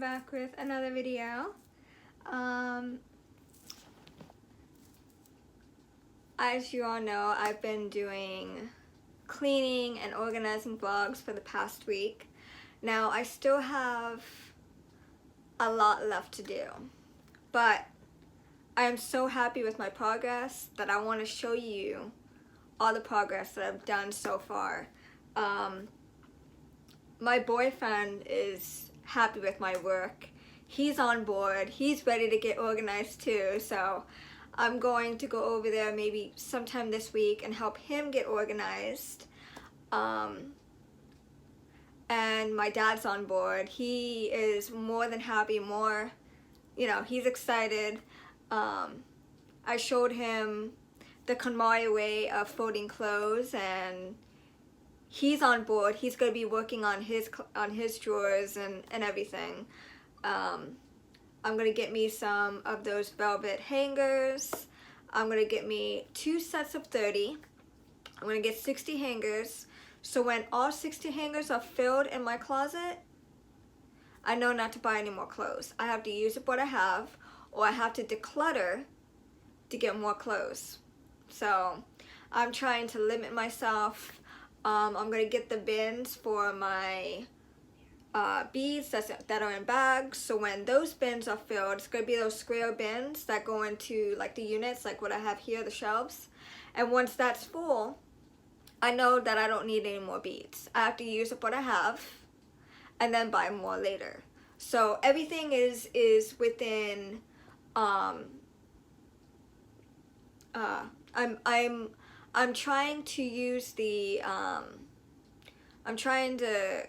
back with another video. As you all know, I've been doing cleaning and organizing vlogs for the past week. Now, I still have a lot left to do, but I am so happy with my progress that I want to show you all the progress that I've done so far. My boyfriend is happy with my work. He's on board. He's ready to get organized too, so I'm going to go over there maybe sometime this week and help him get organized. And my dad's on board. He is more than happy, he's excited. I showed him the Konmari way of folding clothes, and he's on board. He's going to be working on his drawers and everything. I'm going to get me some of those velvet hangers. I'm going to get me 2 sets of 30. I'm going to get 60 hangers. So when all 60 hangers are filled in my closet, I know not to buy any more clothes. I have to use up what I have, or I have to declutter to get more clothes. So I'm trying to limit myself. I'm going to get the bins for my beads that are in bags. So when those bins are filled, it's going to be those square bins that go into like the units, like what I have here, the shelves. And once that's full, I know that I don't need any more beads. I have to use up what I have and then buy more later. So everything is within I'm trying to use the I'm trying to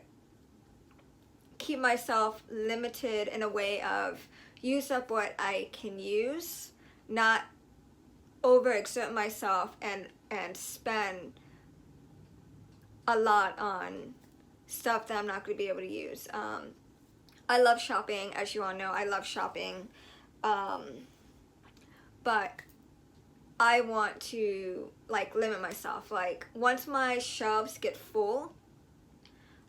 keep myself limited in a way of use up what I can use, not overexert myself and spend a lot on stuff that I'm not going to be able to use. I love shopping, as you all know. I love shopping, but I want to limit myself. Like once my shelves get full,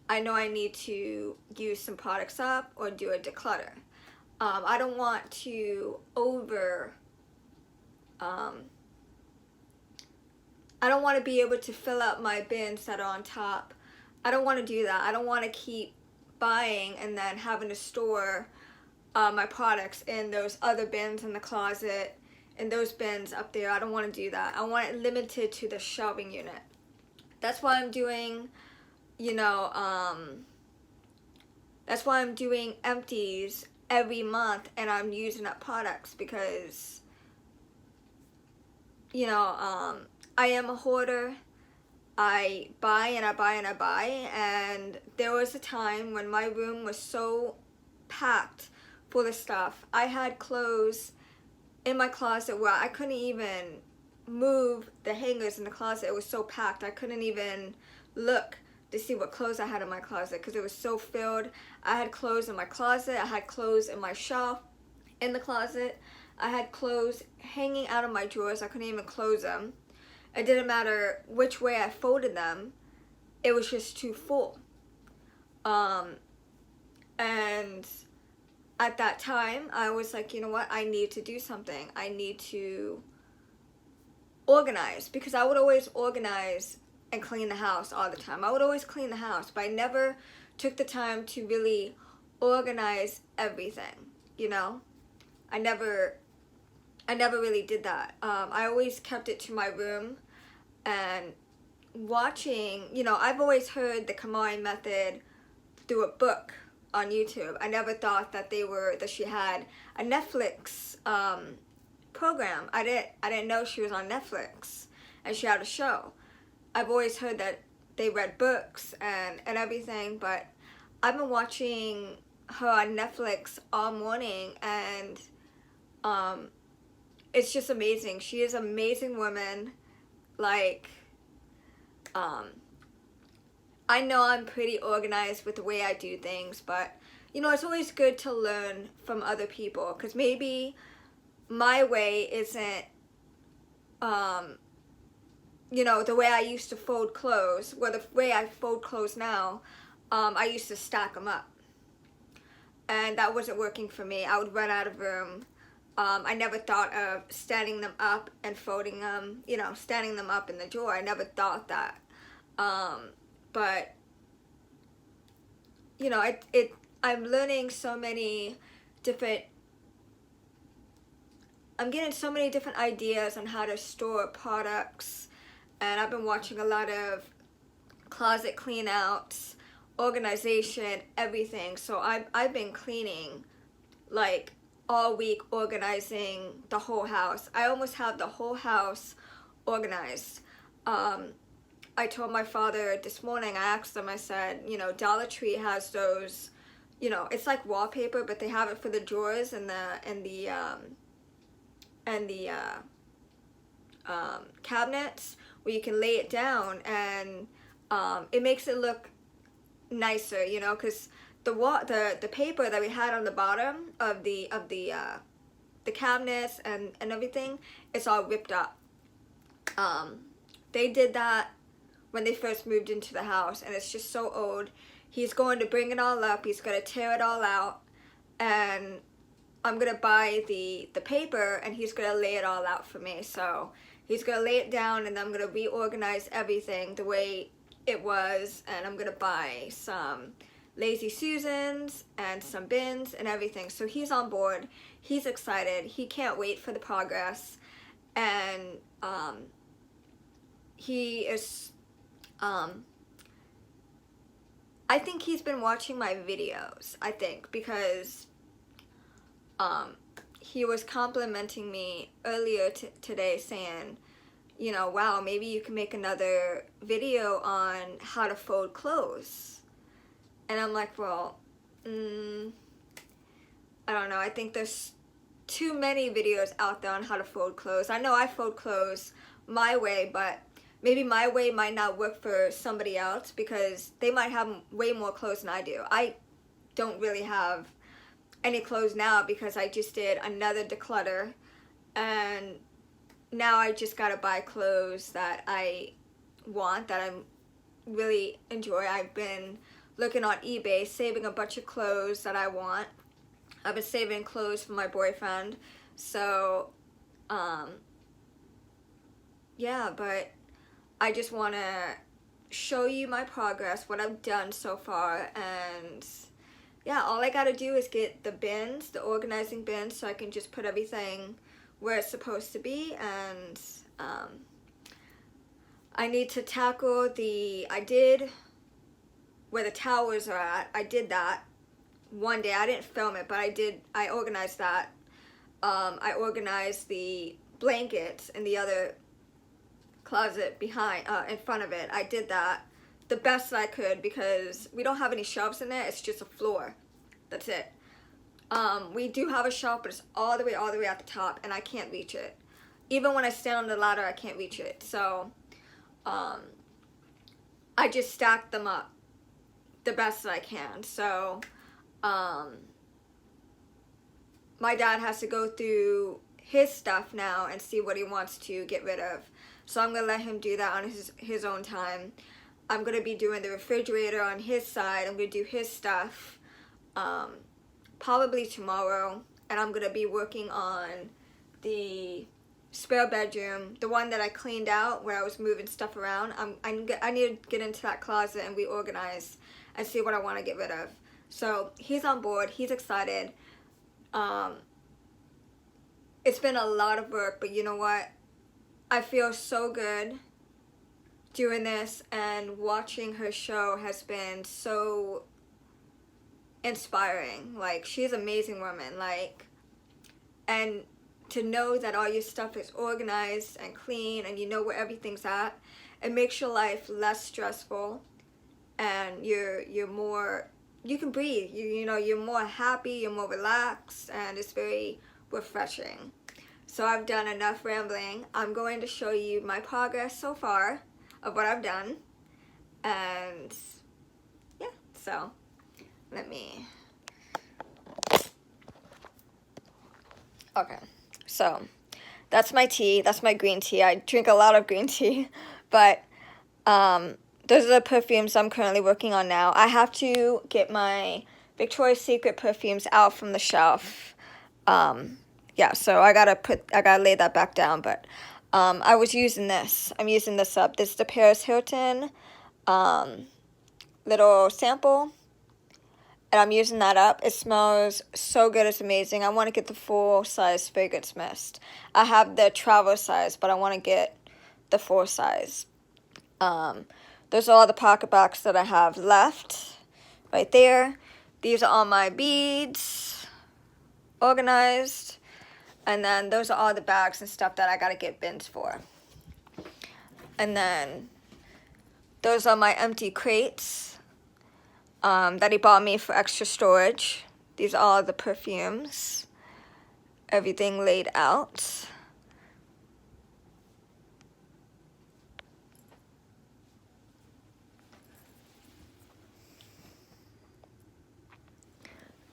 I know I need to use some products up or do a declutter. I don't want to I don't want to be able to fill up my bins that are on top. I don't want to do that. I don't want to keep buying and then having to store my products in those other bins in the closet and those bins up there. I don't want to do that. I want it limited to the shelving unit. That's why I'm doing, that's why I'm doing empties every month and I'm using up products because, I am a hoarder. I buy and I buy and I buy, and there was a time when my room was so packed full of stuff. I had clothes in my closet where I couldn't even move the hangers in the closet. It was so packed. I couldn't even look to see what clothes I had in my closet because it was so filled. I had clothes in my closet. I had clothes in my shelf in the closet. I had clothes hanging out of my drawers. I couldn't even close them. It didn't matter which way I folded them. It was just too full. And at that time, I was like, you know what? I need to do something. I need to organize, because I would always organize and clean the house all the time. I would always clean the house, but I never took the time to really organize everything, I never really did that. I always kept it to my room and watching, I've always heard the Konmari method through a book on YouTube. I never thought that she had a Netflix program. I didn't know she was on Netflix and she had a show. I've always heard that they read books and everything, but I've been watching her on Netflix all morning, and it's just amazing. She is an amazing woman. I know I'm pretty organized with the way I do things, but it's always good to learn from other people, because maybe my way isn't the way I used to fold clothes. Well, the way I fold clothes now, I used to stack them up. and that wasn't working for me. I would run out of room. I never thought of standing them up and folding them, you know, standing them up in the drawer. I never thought that. But, you know, I'm learning so many different, I'm getting so many different ideas on how to store products, and I've been watching a lot of closet clean outs, organization, everything. So I've been cleaning like all week, organizing the whole house. I almost have the whole house organized. I told my father this morning, I asked him, I said, you know, Dollar Tree has those, you know, it's like wallpaper, but they have it for the drawers and the cabinets, where you can lay it down, and it makes it look nicer, you know, because the paper that we had on the bottom of the cabinets and everything, it's all ripped up. They did that when they first moved into the house, and it's just so old. He's going to bring it all up. He's going to tear it all out, and I'm going to buy the paper, and he's going to lay it all out for me. So he's going to lay it down, and I'm going to reorganize everything the way it was, and I'm going to buy some Lazy Susans and some bins and everything. So he's on board. He's excited. He can't wait for the progress. And he is, I think he's been watching my videos, I think, because he was complimenting me earlier today, saying, you know, wow, maybe you can make another video on how to fold clothes. And I'm like, well, I don't know. I think there's too many videos out there on how to fold clothes. I know I fold clothes my way, but maybe my way might not work for somebody else, because they might have way more clothes than I do. I don't really have any clothes now because I just did another declutter, and now I just gotta buy clothes that I want, that I really enjoy. I've been looking on eBay, saving a bunch of clothes that I want. I've been saving clothes for my boyfriend. So, yeah, but I just want to show you my progress, what I've done so far, and yeah, all I gotta do is get the bins, the organizing bins, so I can just put everything where it's supposed to be. And I need to tackle I did where the towels are at. I did that one day. I didn't film it, but I organized that. I organized the blankets in the other closet behind, in front of it. I did that the best I could, because we don't have any shelves in there. It's just a floor. That's it. We do have a shelf, but it's all the way at the top, and I can't reach it. Even when I stand on the ladder, I can't reach it. So, I just stacked them up the best that I can. So, my dad has to go through his stuff now and see what he wants to get rid of. So I'm gonna let him do that on his own time. I'm gonna be doing the refrigerator on his side. I'm gonna do his stuff probably tomorrow, and I'm gonna be working on the spare bedroom, the one that I cleaned out where I was moving stuff around. I need to get into that closet and reorganize and see what I want to get rid of. So he's on board. He's excited. It's been a lot of work, but you know what? I feel so good doing this, and watching her show has been so inspiring. Like, she's an amazing woman. Like, and to know that all your stuff is organized and clean, and you know where everything's at, it makes your life less stressful, and you're more, you can breathe. You know, you're more happy, you're more relaxed, and it's very refreshing. So I've done enough rambling. I'm going to show you my progress so far of what I've done. And yeah, so let me, okay, so that's my tea. That's my green tea. I drink a lot of green tea, but those are the perfumes I'm currently working on now. I have to get my Victoria's Secret perfumes out from the shelf. Yeah, so I gotta lay that back down, but I was using this. I'm using this up. This is the Paris Hilton little sample, and I'm using that up. It smells so good. It's amazing. I want to get the full size fragrance mist. I have the travel size, but I want to get the full size. Those are all the pocket box that I have left right there. These are all my beads organized, and then those are all the bags and stuff that I gotta get bins for. And then those are my empty crates that he bought me for extra storage. These are all the perfumes, everything laid out.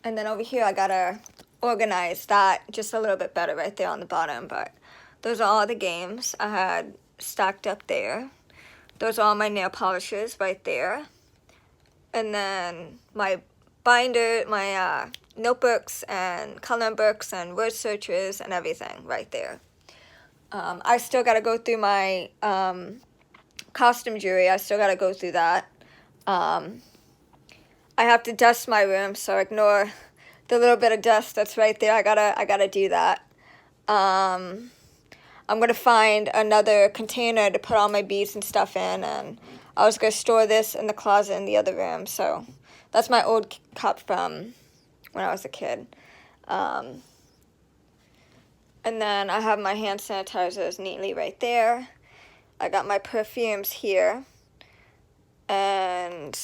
And then over here, I gotta organize that just a little bit better right there on the bottom. But those are all the games I had stacked up there. Those are all my nail polishes right there. And then my binder, my notebooks and coloring books and word searches and everything right there. I still gotta go through my costume jewelry. I still gotta go through that. I have to dust my room, so ignore the little bit of dust that's right there. I gotta do that. I'm gonna find another container to put all my beads and stuff in, and I was gonna store this in the closet in the other room. So that's my old cup from when I was a kid. And then I have my hand sanitizers neatly right there. I got my perfumes here, and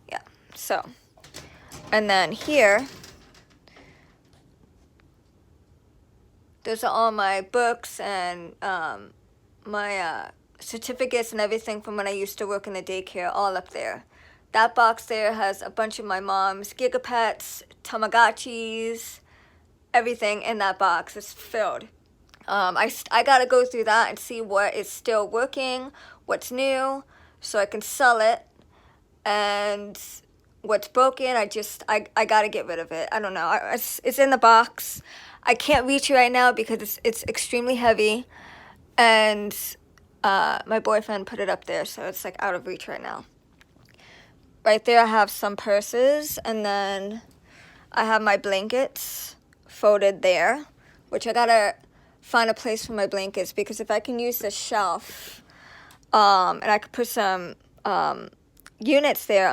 yeah, so, and then here, those are all my books and my certificates and everything from when I used to work in the daycare, all up there. That box there has a bunch of my mom's Gigapets, Tamagotchis, everything in that box is filled. I gotta go through that and see what is still working, what's new, so I can sell it. And what's broken, I gotta get rid of it. I don't know. It's in the box. I can't reach it right now because it's extremely heavy, and my boyfriend put it up there, so it's like out of reach right now. Right there, I have some purses, and then I have my blankets folded there, which I gotta find a place for my blankets, because if I can use this shelf, and I could put some units there,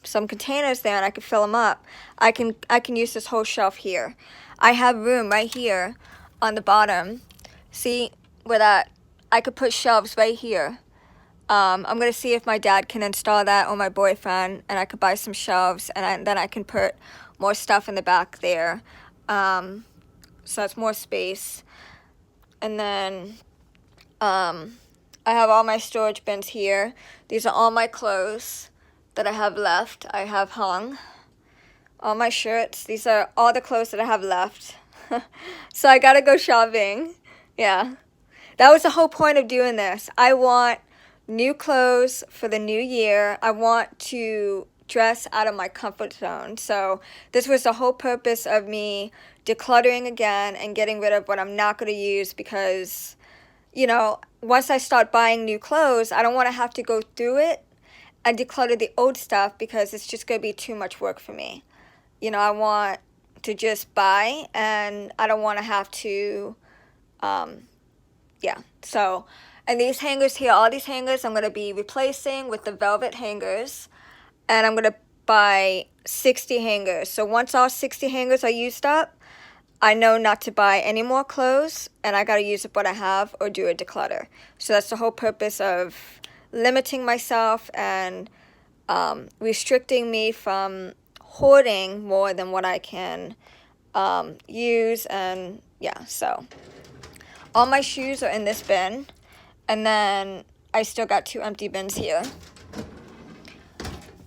some containers there, and I could fill them up, I can use this whole shelf here. I have room right here on the bottom. See where that, I could put shelves right here. I'm gonna see if my dad can install that, or my boyfriend, and I could buy some shelves, and then I can put more stuff in the back there. So it's more space. And then I have all my storage bins here. These are all my clothes that I have left. I have hung all my shirts. These are all the clothes that I have left. So I gotta go shopping. Yeah, that was the whole point of doing this. I want new clothes for the new year. I want to dress out of my comfort zone. So this was the whole purpose of me decluttering again and getting rid of what I'm not going to use, because, once I start buying new clothes, I don't want to have to go through it and declutter the old stuff, because it's just going to be too much work for me. I want to just buy, and I don't want to have to, So, and these hangers here, all these hangers, I'm going to be replacing with the velvet hangers, and I'm going to buy 60 hangers. So once all 60 hangers are used up, I know not to buy any more clothes, and I got to use up what I have or do a declutter. So that's the whole purpose of limiting myself and restricting me from hoarding more than what I can use. And yeah, so all my shoes are in this bin, and then I still got 2 empty bins here.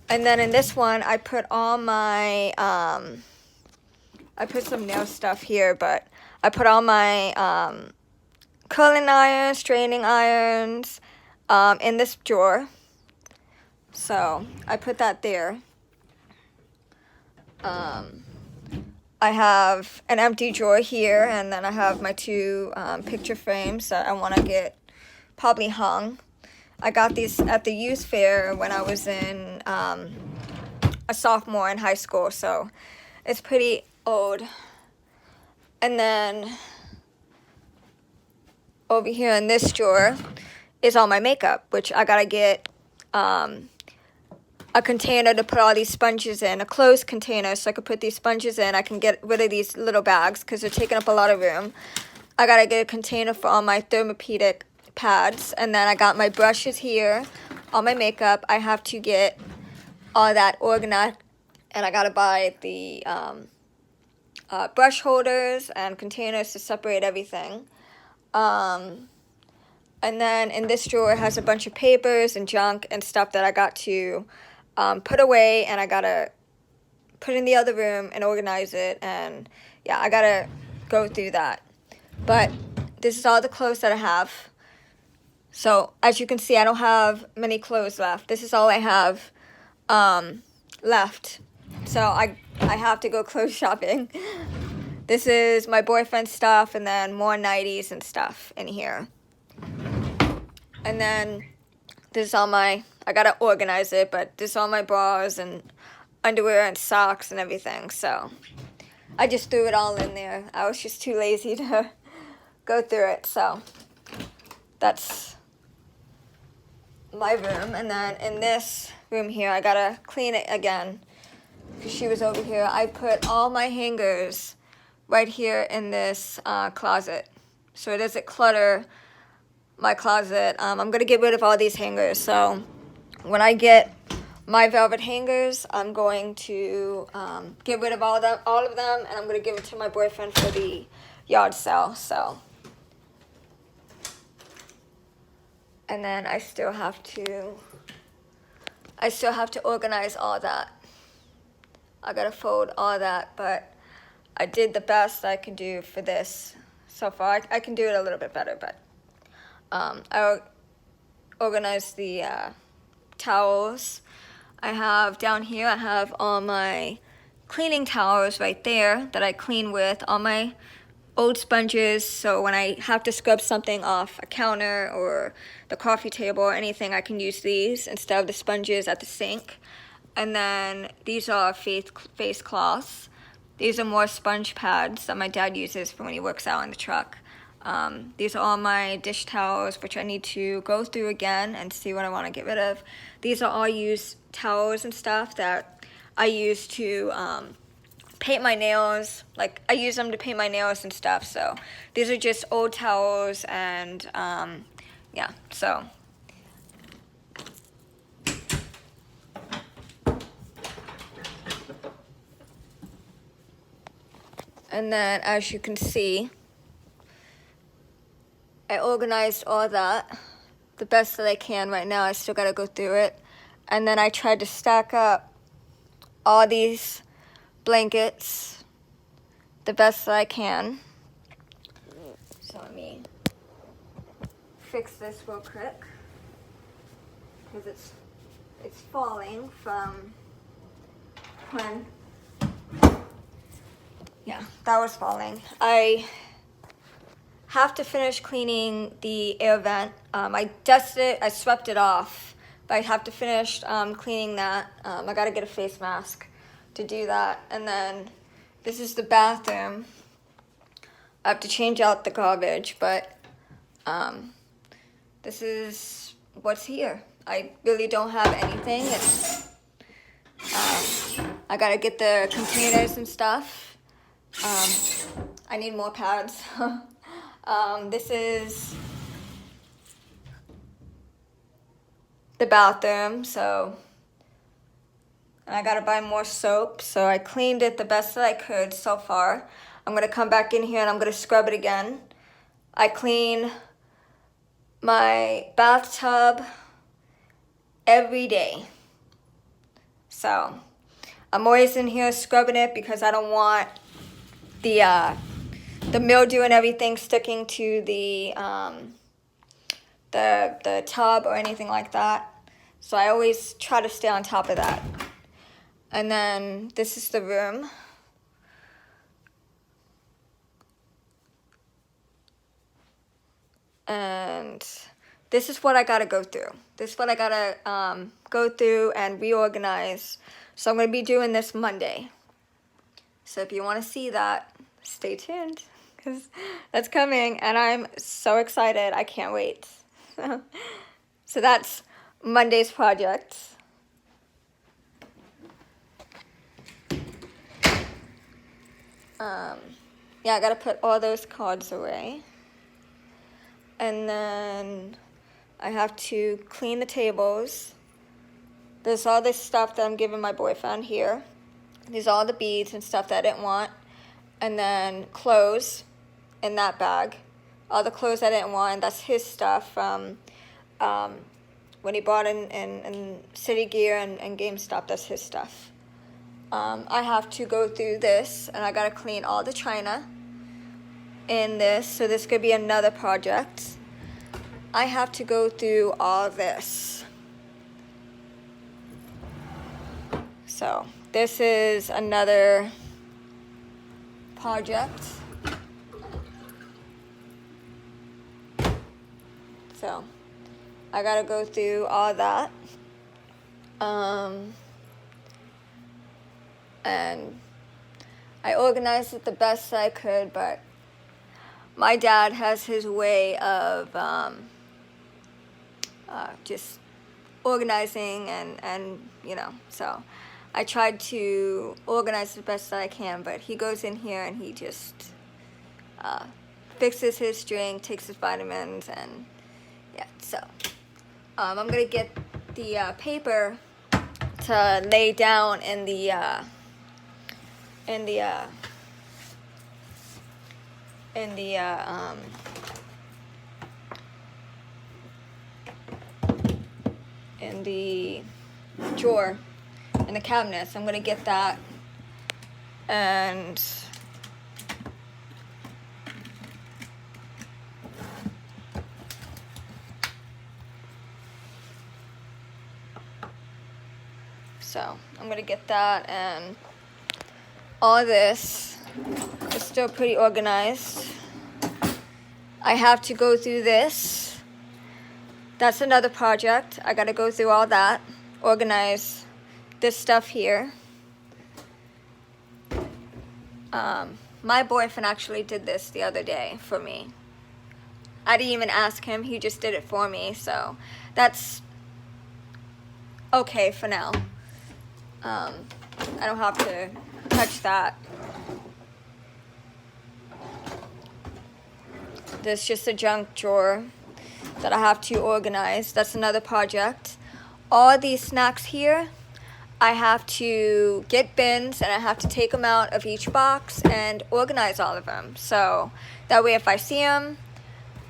And then in this one, I put all my, I put some nail stuff here, but I put all my curling irons, straightening irons in this drawer. So I put that there. I have an empty drawer here, and then I have my two picture frames that I want to get probably hung. I got these at the youth fair when I was in a sophomore in high school, so it's pretty old. And then over here in this drawer is all my makeup, which I gotta get a container to put all these sponges in, a closed container so I could put these sponges in. I can get rid of these little bags because they're taking up a lot of room. I gotta get a container for all my thermopedic pads, and then I got my brushes here, all my makeup. I have to get all that organized, and I gotta buy the brush holders and containers to separate everything. And then in this drawer has a bunch of papers and junk and stuff that I got to put away, and I gotta put in the other room and organize it, and yeah, I gotta go through that. But this is all the clothes that I have. So as you can see, I don't have many clothes left. This is all I have left. So I have to go clothes shopping. This is my boyfriend's stuff, and then more nighties and stuff in here. And then this is all my, I gotta organize it, but this is all my bras and underwear and socks and everything. So I just threw it all in there. I was just too lazy to go through it. So that's my room. And then in this room here, I gotta clean it again because she was over here. I put all my hangers right here in this closet so it doesn't clutter my closet. I'm gonna get rid of all these hangers. So when I get my velvet hangers, I'm going to get rid of all of them, and I'm gonna give it to my boyfriend for the yard sale. So, and then I still have to organize all that. I gotta fold all that, but I did the best I can do for this so far. I can do it a little bit better, but I organized the towels. I have down here, I have all my cleaning towels right there that I clean with, all my old sponges, so when I have to scrub something off a counter or the coffee table or anything, I can use these instead of the sponges at the sink. And then these are face cloths. These are more sponge pads that my dad uses for when he works out in the truck. These are all my dish towels, which I need to go through again and see what I want to get rid of. These are all used towels and stuff that I use to paint my nails. Like, I use them to paint my nails and stuff. So these are just old towels, and yeah, so. And then as you can see, I organized all that the best that I can right now. I still gotta go through it. And then I tried to stack up all these blankets the best that I can. So let me fix this real quick because it's falling from when, yeah, that was falling. I have to finish cleaning the air vent. I dusted it, I swept it off, but I have to finish cleaning that. I gotta get a face mask to do that. And then this is the bathroom. I have to change out the garbage, but this is what's here. I really don't have anything. I gotta get the containers and stuff. I need more pads. This is the bathroom, so I gotta buy more soap. So I cleaned it the best that I could so far. I'm gonna come back in here and I'm gonna scrub it again. I clean my bathtub every day. So I'm always in here scrubbing it because I don't want the mildew and everything sticking to the tub or anything like that. So I always try to stay on top of that. And then this is the room. And this is what I gotta go through. This is what I gotta go through and reorganize. So I'm gonna be doing this Monday. So if you wanna see that, stay tuned, because that's coming and I'm so excited. I can't wait. So that's Monday's project. Yeah, I gotta put all those cards away. And then I have to clean the tables. There's all this stuff that I'm giving my boyfriend here. These are all the beads and stuff that I didn't want. And then clothes in that bag. All the clothes I didn't want, that's his stuff from when he bought in City Gear and GameStop, that's his stuff. I have to go through this and I gotta clean all the china in this, so this could be another project. I have to go through all this. So this is another project. So I gotta go through all that. And I organized it the best I could, but my dad has his way of just organizing and you know, so I tried to organize the best that I can, but he goes in here and he just fixes his drink, takes his vitamins, and yeah, so I'm gonna get the paper to lay down in the drawer in the cabinets. I'm gonna get that, and so I'm gonna get that, and all this is still pretty organized. I have to go through this. That's another project. I gotta go through all that, organize this stuff here. My boyfriend actually did this the other day for me. I didn't even ask him, he just did it for me, so that's okay for now. I don't have to touch that. There's just a junk drawer that I have to organize. That's another project. All these snacks here, I have to get bins and I have to take them out of each box and organize all of them. So that way if I see them,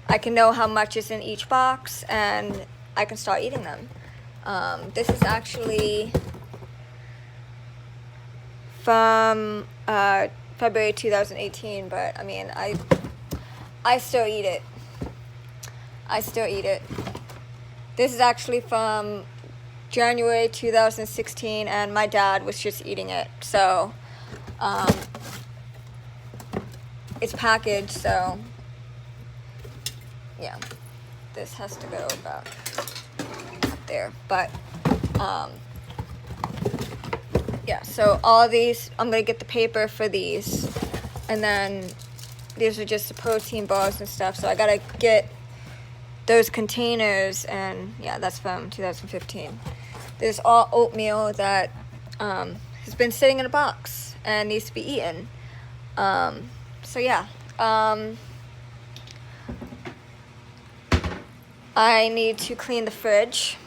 I can know how much is in each box and I can start eating them. This is actually from February 2018, but I mean, I still eat it. I still eat it. This is actually from January 2016, and my dad was just eating it. So, it's packaged, so, yeah. This has to go about up there. But, yeah, so all these, I'm going to get the paper for these. And then these are just the protein bars and stuff, so I got to get those containers, and yeah, that's from 2015. There's all oatmeal that has been sitting in a box and needs to be eaten. So yeah, I need to clean the fridge,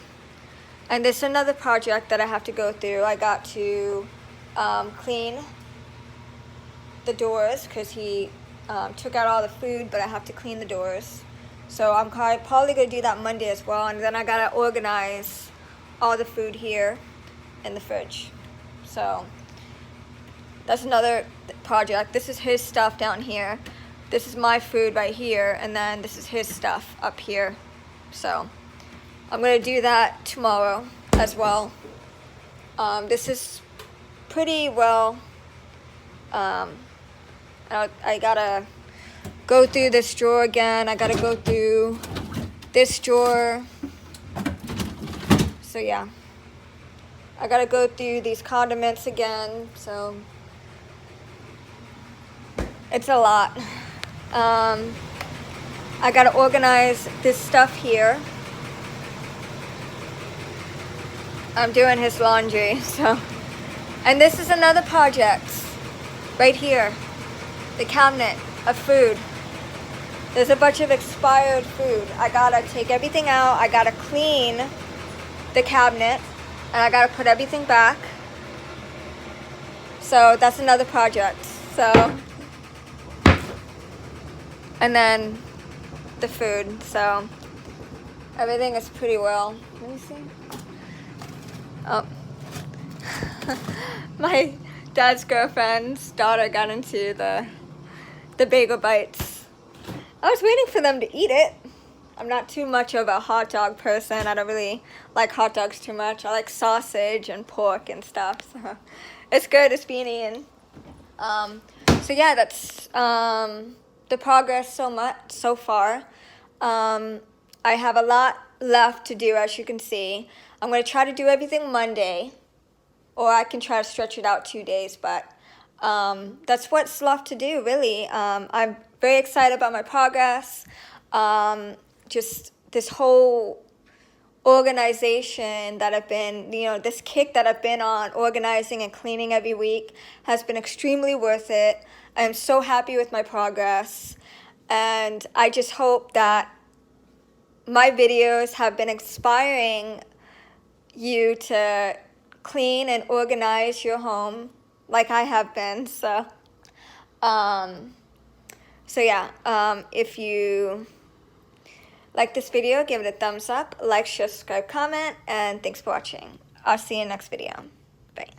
and there's another project that I have to go through. I got to clean the doors because he took out all the food, but I have to clean the doors. So I'm probably going to do that Monday as well. And then I got to organize all the food here in the fridge. So that's another project. This is his stuff down here. This is my food right here. And then this is his stuff up here. So I'm going to do that tomorrow as well. This is pretty well. I gotta go through this drawer again. I gotta go through this drawer. So yeah, I gotta go through these condiments again. So it's a lot. I gotta organize this stuff here. I'm doing his laundry, so. And this is another project, right here. The cabinet of food. There's a bunch of expired food. I gotta take everything out. I gotta clean the cabinet, and I gotta put everything back. So that's another project. So, and then the food. So everything is pretty well. Let me see. Oh. My dad's girlfriend's daughter got into the bagel bites. I was waiting for them to eat it. I'm not too much of a hot dog person. I don't really like hot dogs too much. I like sausage and pork and stuff. So it's good. It's being eaten. So yeah, that's the progress so far. I have a lot left to do, as you can see. I'm going to try to do everything Monday, or I can try to stretch it out 2 days, but that's what's left to do, really. I'm very excited about my progress. Just this whole organization that I've been, this kick that I've been on, organizing and cleaning every week, has been extremely worth it. I am so happy with my progress, and I just hope that my videos have been inspiring you to clean and organize your home like I have been. So yeah, if you like this video, give it a thumbs up, like, share, subscribe, comment, and thanks for watching. I'll see you in the next video. Bye.